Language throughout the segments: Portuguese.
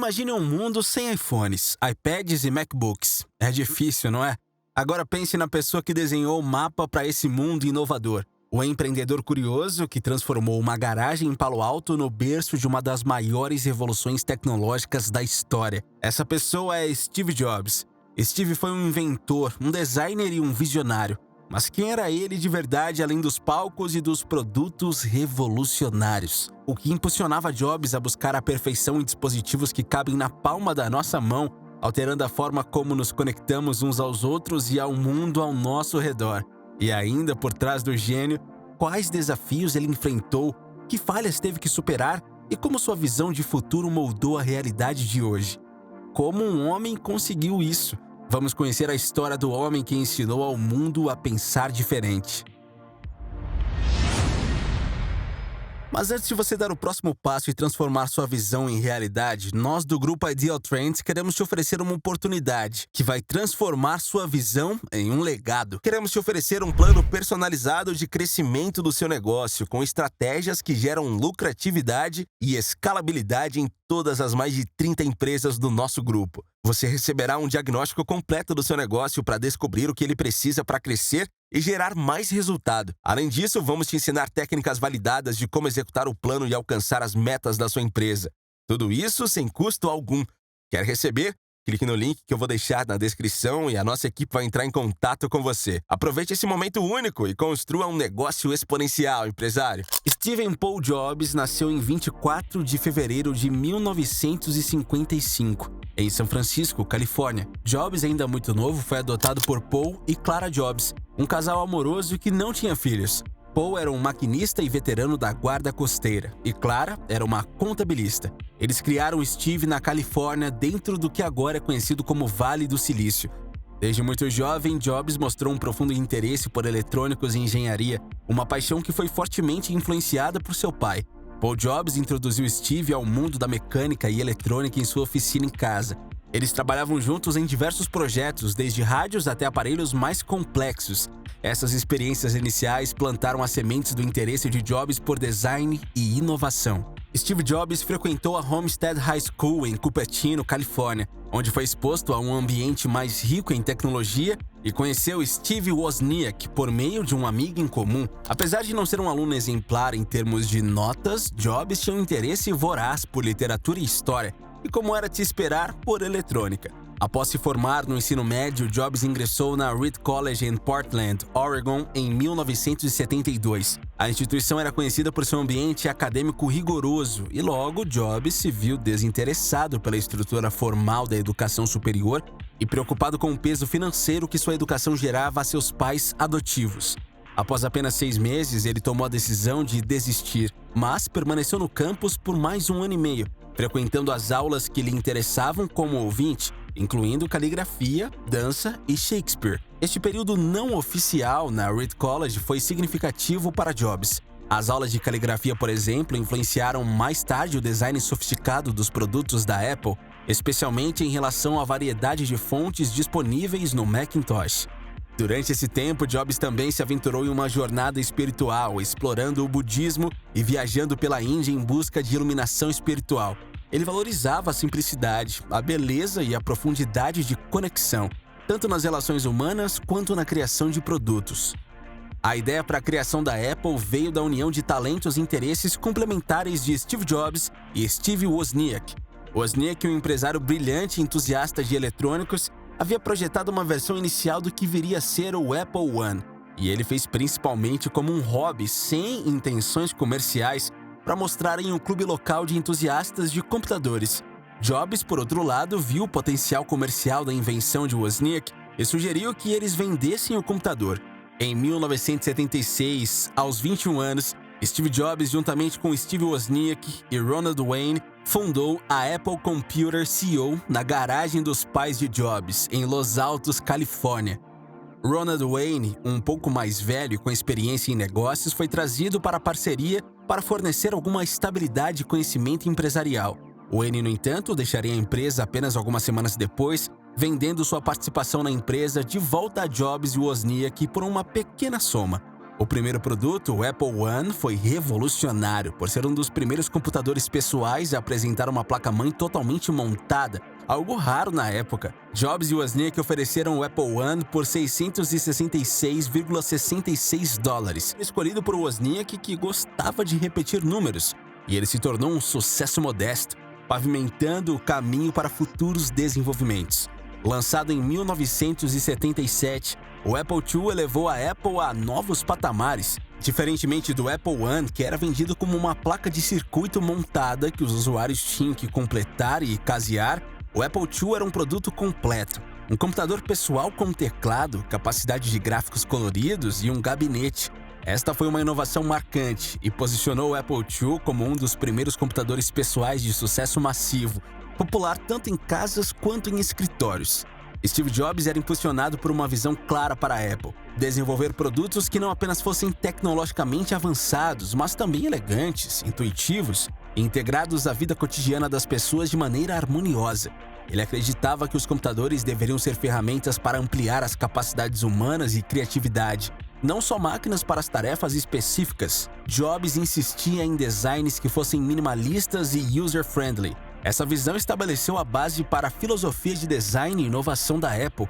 Imagine um mundo sem iPhones, iPads e MacBooks. É difícil, não é? Agora pense na pessoa que desenhou o mapa para esse mundo inovador. O empreendedor curioso que transformou uma garagem em Palo Alto no berço de uma das maiores revoluções tecnológicas da história. Essa pessoa é Steve Jobs. Steve foi um inventor, um designer e um visionário. Mas quem era ele de verdade além dos palcos e dos produtos revolucionários? O que impulsionava Jobs a buscar a perfeição em dispositivos que cabem na palma da nossa mão, alterando a forma como nos conectamos uns aos outros e ao mundo ao nosso redor? E ainda por trás do gênio, quais desafios ele enfrentou, que falhas teve que superar e como sua visão de futuro moldou a realidade de hoje? Como um homem conseguiu isso? Vamos conhecer a história do homem que ensinou ao mundo a pensar diferente. Mas antes de você dar o próximo passo e transformar sua visão em realidade, nós do grupo Ideal Trends queremos te oferecer uma oportunidade que vai transformar sua visão em um legado. Queremos te oferecer um plano personalizado de crescimento do seu negócio, com estratégias que geram lucratividade e escalabilidade em todas as mais de 30 empresas do nosso grupo. Você receberá um diagnóstico completo do seu negócio para descobrir o que ele precisa para crescer e gerar mais resultado. Além disso, vamos te ensinar técnicas validadas de como executar o plano e alcançar as metas da sua empresa. Tudo isso sem custo algum. Quer receber? Clique no link que eu vou deixar na descrição e a nossa equipe vai entrar em contato com você. Aproveite esse momento único e construa um negócio exponencial, empresário. Stephen Paul Jobs nasceu em 24 de fevereiro de 1955, em São Francisco, Califórnia. Jobs, ainda muito novo, foi adotado por Paul e Clara Jobs, um casal amoroso que não tinha filhos. Paul era um maquinista e veterano da guarda costeira, e Clara era uma contabilista. Eles criaram Steve na Califórnia, dentro do que agora é conhecido como Vale do Silício. Desde muito jovem, Jobs mostrou um profundo interesse por eletrônicos e engenharia, uma paixão que foi fortemente influenciada por seu pai. Paul Jobs introduziu Steve ao mundo da mecânica e eletrônica em sua oficina em casa. Eles trabalhavam juntos em diversos projetos, desde rádios até aparelhos mais complexos. Essas experiências iniciais plantaram as sementes do interesse de Jobs por design e inovação. Steve Jobs frequentou a Homestead High School em Cupertino, Califórnia, onde foi exposto a um ambiente mais rico em tecnologia e conheceu Steve Wozniak por meio de um amigo em comum. Apesar de não ser um aluno exemplar em termos de notas, Jobs tinha um interesse voraz por literatura e história, e, como era de se esperar, por eletrônica. Após se formar no ensino médio, Jobs ingressou na Reed College em Portland, Oregon, em 1972. A instituição era conhecida por seu ambiente acadêmico rigoroso e logo Jobs se viu desinteressado pela estrutura formal da educação superior e preocupado com o peso financeiro que sua educação gerava a seus pais adotivos. Após apenas 6 meses, ele tomou a decisão de desistir, mas permaneceu no campus por mais 1 ano e meio, frequentando as aulas que lhe interessavam como ouvinte, incluindo caligrafia, dança e Shakespeare. Este período não oficial na Reed College foi significativo para Jobs. As aulas de caligrafia, por exemplo, influenciaram mais tarde o design sofisticado dos produtos da Apple, especialmente em relação à variedade de fontes disponíveis no Macintosh. Durante esse tempo, Jobs também se aventurou em uma jornada espiritual, explorando o budismo e viajando pela Índia em busca de iluminação espiritual. Ele valorizava a simplicidade, a beleza e a profundidade de conexão, tanto nas relações humanas quanto na criação de produtos. A ideia para a criação da Apple veio da união de talentos e interesses complementares de Steve Jobs e Steve Wozniak. Wozniak, um empresário brilhante e entusiasta de eletrônicos, havia projetado uma versão inicial do que viria a ser o Apple One, e ele fez principalmente como um hobby, sem intenções comerciais, para mostrar em um clube local de entusiastas de computadores. Jobs, por outro lado, viu o potencial comercial da invenção de Wozniak e sugeriu que eles vendessem o computador. Em 1976, aos 21 anos, Steve Jobs, juntamente com Steve Wozniak e Ronald Wayne, fundou a Apple Computer Co. na garagem dos pais de Jobs, em Los Altos, Califórnia. Ronald Wayne, um pouco mais velho e com experiência em negócios, foi trazido para a parceria para fornecer alguma estabilidade e conhecimento empresarial. Wayne, no entanto, deixaria a empresa apenas algumas semanas depois, vendendo sua participação na empresa de volta a Jobs e Wozniak por uma pequena soma. O primeiro produto, o Apple I, foi revolucionário por ser um dos primeiros computadores pessoais a apresentar uma placa-mãe totalmente montada, algo raro na época. Jobs e Wozniak ofereceram o Apple I por $666,66, escolhido por Wozniak, que gostava de repetir números, e ele se tornou um sucesso modesto, pavimentando o caminho para futuros desenvolvimentos. Lançado em 1977, o Apple II elevou a Apple a novos patamares. Diferentemente do Apple I, que era vendido como uma placa de circuito montada que os usuários tinham que completar e casear, o Apple II era um produto completo. Um computador pessoal com teclado, capacidade de gráficos coloridos e um gabinete. Esta foi uma inovação marcante e posicionou o Apple II como um dos primeiros computadores pessoais de sucesso massivo, popular tanto em casas quanto em escritórios. Steve Jobs era impulsionado por uma visão clara para a Apple: desenvolver produtos que não apenas fossem tecnologicamente avançados, mas também elegantes, intuitivos e integrados à vida cotidiana das pessoas de maneira harmoniosa. Ele acreditava que os computadores deveriam ser ferramentas para ampliar as capacidades humanas e criatividade, não só máquinas para as tarefas específicas. Jobs insistia em designs que fossem minimalistas e user-friendly. Essa visão estabeleceu a base para a filosofia de design e inovação da Apple.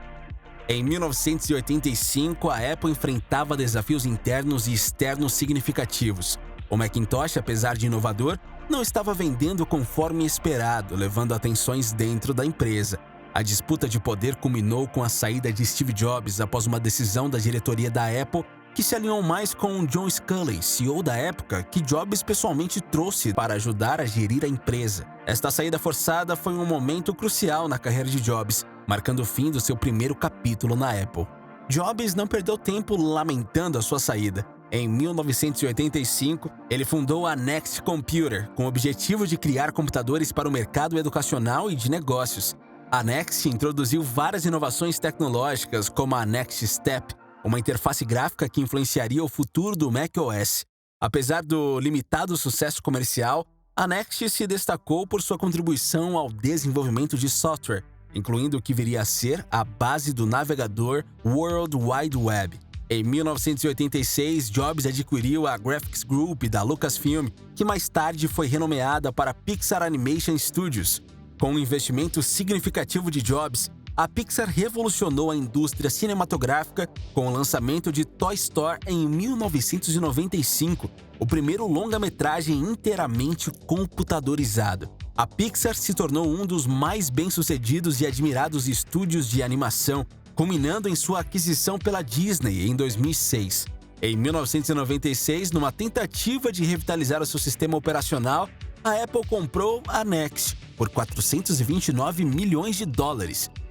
Em 1985, a Apple enfrentava desafios internos e externos significativos. O Macintosh, apesar de inovador, não estava vendendo conforme esperado, levando a tensões dentro da empresa. A disputa de poder culminou com a saída de Steve Jobs após uma decisão da diretoria da Apple, que se alinhou mais com John Sculley, CEO da época, que Jobs pessoalmente trouxe para ajudar a gerir a empresa. Esta saída forçada foi um momento crucial na carreira de Jobs, marcando o fim do seu primeiro capítulo na Apple. Jobs não perdeu tempo lamentando a sua saída. Em 1985, ele fundou a Next Computer, com o objetivo de criar computadores para o mercado educacional e de negócios. A Next introduziu várias inovações tecnológicas, como a Next Step, uma interface gráfica que influenciaria o futuro do macOS. Apesar do limitado sucesso comercial, a Next se destacou por sua contribuição ao desenvolvimento de software, incluindo o que viria a ser a base do navegador World Wide Web. Em 1986, Jobs adquiriu a Graphics Group da Lucasfilm, que mais tarde foi renomeada para Pixar Animation Studios. Com um investimento significativo de Jobs, a Pixar revolucionou a indústria cinematográfica com o lançamento de Toy Story em 1995, o primeiro longa-metragem inteiramente computadorizado. A Pixar se tornou um dos mais bem-sucedidos e admirados estúdios de animação, culminando em sua aquisição pela Disney em 2006. Em 1996, numa tentativa de revitalizar o seu sistema operacional, a Apple comprou a Next por $429 milhões,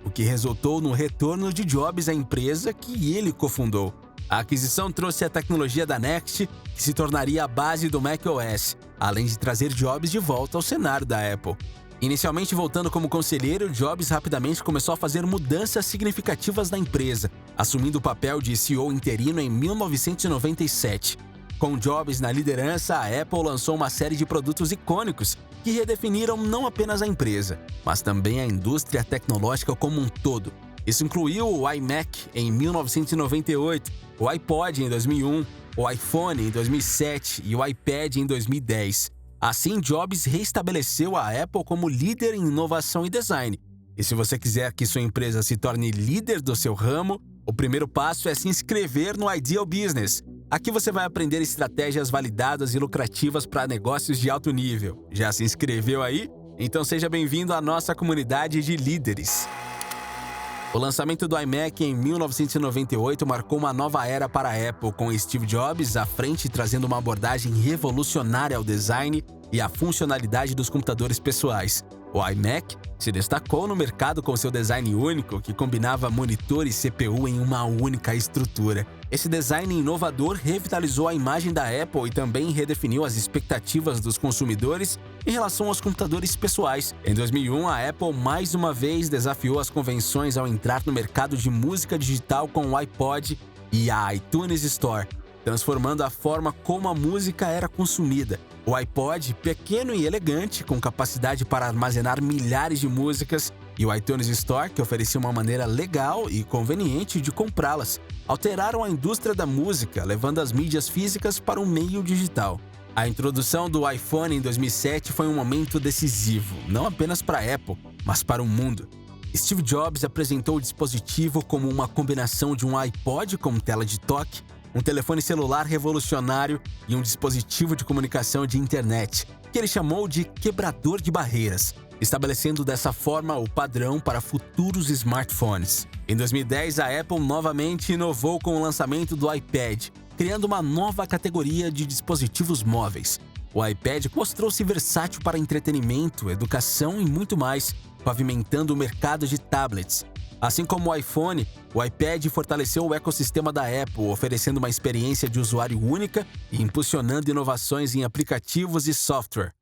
o que resultou no retorno de Jobs à empresa que ele cofundou. A aquisição trouxe a tecnologia da Next, que se tornaria a base do macOS, além de trazer Jobs de volta ao cenário da Apple. Inicialmente voltando como conselheiro, Jobs rapidamente começou a fazer mudanças significativas na empresa, assumindo o papel de CEO interino em 1997. Com Jobs na liderança, a Apple lançou uma série de produtos icônicos que redefiniram não apenas a empresa, mas também a indústria tecnológica como um todo. Isso incluiu o iMac em 1998, o iPod em 2001, o iPhone em 2007 e o iPad em 2010. Assim, Jobs reestabeleceu a Apple como líder em inovação e design. E se você quiser que sua empresa se torne líder do seu ramo, o primeiro passo é se inscrever no Ideal Business. Aqui você vai aprender estratégias validadas e lucrativas para negócios de alto nível. Já se inscreveu aí? Então seja bem-vindo à nossa comunidade de líderes. O lançamento do iMac em 1998 marcou uma nova era para a Apple, com Steve Jobs à frente trazendo uma abordagem revolucionária ao design e à funcionalidade dos computadores pessoais. O iMac se destacou no mercado com seu design único, que combinava monitor e CPU em uma única estrutura. Esse design inovador revitalizou a imagem da Apple e também redefiniu as expectativas dos consumidores em relação aos computadores pessoais. Em 2001, a Apple mais uma vez desafiou as convenções ao entrar no mercado de música digital com o iPod e a iTunes Store, transformando a forma como a música era consumida. O iPod, pequeno e elegante, com capacidade para armazenar milhares de músicas, e o iTunes Store, que oferecia uma maneira legal e conveniente de comprá-las, alteraram a indústria da música, levando as mídias físicas para o meio digital. A introdução do iPhone em 2007 foi um momento decisivo, não apenas para a Apple, mas para o mundo. Steve Jobs apresentou o dispositivo como uma combinação de um iPod com tela de toque, um telefone celular revolucionário e um dispositivo de comunicação de internet, que ele chamou de quebrador de barreiras, estabelecendo dessa forma o padrão para futuros smartphones. Em 2010, a Apple novamente inovou com o lançamento do iPad, criando uma nova categoria de dispositivos móveis. O iPad mostrou-se versátil para entretenimento, educação e muito mais, pavimentando o mercado de tablets. Assim como o iPhone, o iPad fortaleceu o ecossistema da Apple, oferecendo uma experiência de usuário única e impulsionando inovações em aplicativos e software.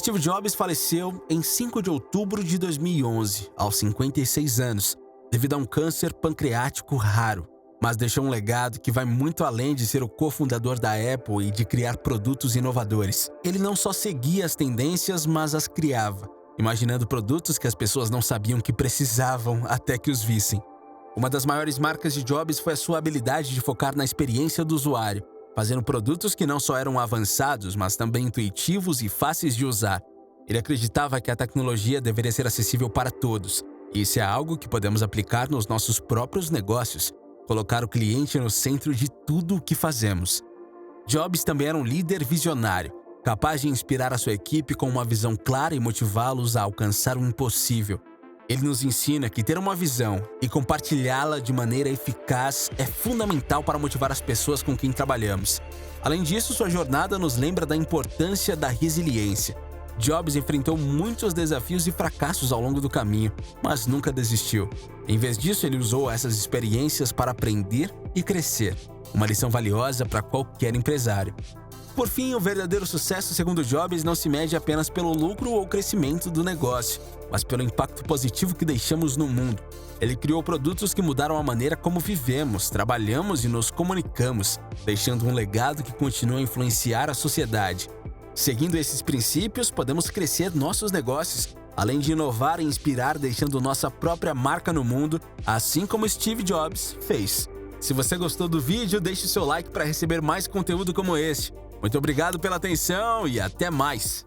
Steve Jobs faleceu em 5 de outubro de 2011, aos 56 anos, devido a um câncer pancreático raro, mas deixou um legado que vai muito além de ser o cofundador da Apple e de criar produtos inovadores. Ele não só seguia as tendências, mas as criava, imaginando produtos que as pessoas não sabiam que precisavam até que os vissem. Uma das maiores marcas de Jobs foi a sua habilidade de focar na experiência do usuário, fazendo produtos que não só eram avançados, mas também intuitivos e fáceis de usar. Ele acreditava que a tecnologia deveria ser acessível para todos, e isso é algo que podemos aplicar nos nossos próprios negócios, colocar o cliente no centro de tudo o que fazemos. Jobs também era um líder visionário, capaz de inspirar a sua equipe com uma visão clara e motivá-los a alcançar o impossível. Ele nos ensina que ter uma visão e compartilhá-la de maneira eficaz é fundamental para motivar as pessoas com quem trabalhamos. Além disso, sua jornada nos lembra da importância da resiliência. Jobs enfrentou muitos desafios e fracassos ao longo do caminho, mas nunca desistiu. Em vez disso, ele usou essas experiências para aprender e crescer, uma lição valiosa para qualquer empresário. Por fim, o verdadeiro sucesso, segundo Jobs, não se mede apenas pelo lucro ou crescimento do negócio, mas pelo impacto positivo que deixamos no mundo. Ele criou produtos que mudaram a maneira como vivemos, trabalhamos e nos comunicamos, deixando um legado que continua a influenciar a sociedade. Seguindo esses princípios, podemos crescer nossos negócios, além de inovar e inspirar, deixando nossa própria marca no mundo, assim como Steve Jobs fez. Se você gostou do vídeo, deixe seu like para receber mais conteúdo como este. Muito obrigado pela atenção e até mais!